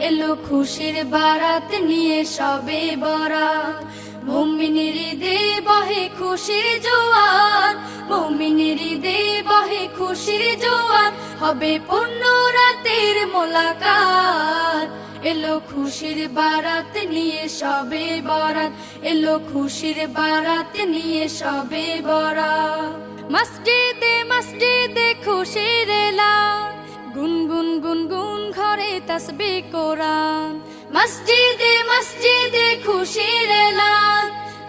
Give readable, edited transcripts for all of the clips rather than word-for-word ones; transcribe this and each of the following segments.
এলো খুশির বারাত নিয়ে সবে বরাত। মুমিনের ঈদে বহে খুশির জোয়ার, মুমিনের ঈদে বহে খুশির জোয়ার, হবে পূর্ণ রাতের মোলাকাত। এলো খুশির বারাত নিয়ে সবে বরাত, এলো খুশির বারাত নিয়ে সবে বরাত। মসজিদে মসজিদে খুশির এলান, গুনগুন গুনগুন ঘরে তাসবিহ কোরআন। মসজিদে মসজিদে খুশির এলান,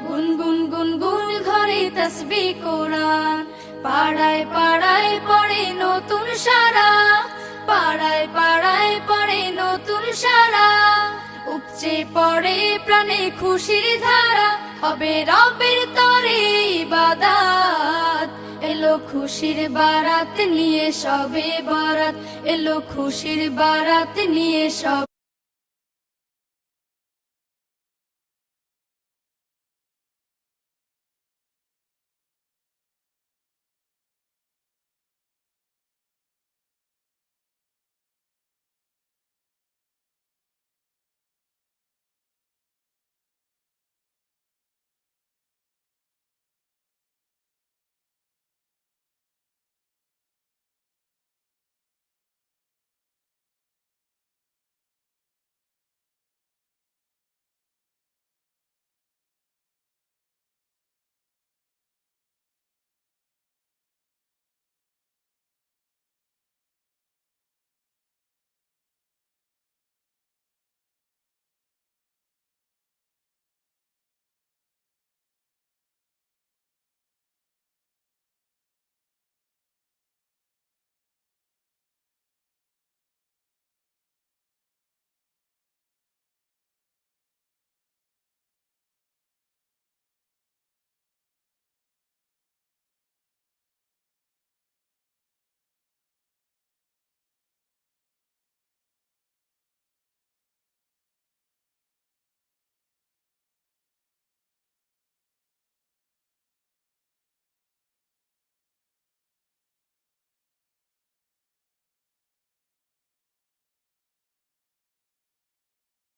গুনগুন গুনগুন ঘরে তাসবিহ কোরআন। পাড়ায় পাড়ায় পড়ে নতুন সারা, পাড়ায় পাড়ায় পড়ে নতুন সারা। উপচে পড়ে প্রাণে খুশির ধারা, হবে রবের তরে ইবাদত। এলো খুশির বারাত নিয়ে সবে বরাত, এলো খুশির বারাত নিয়ে সবে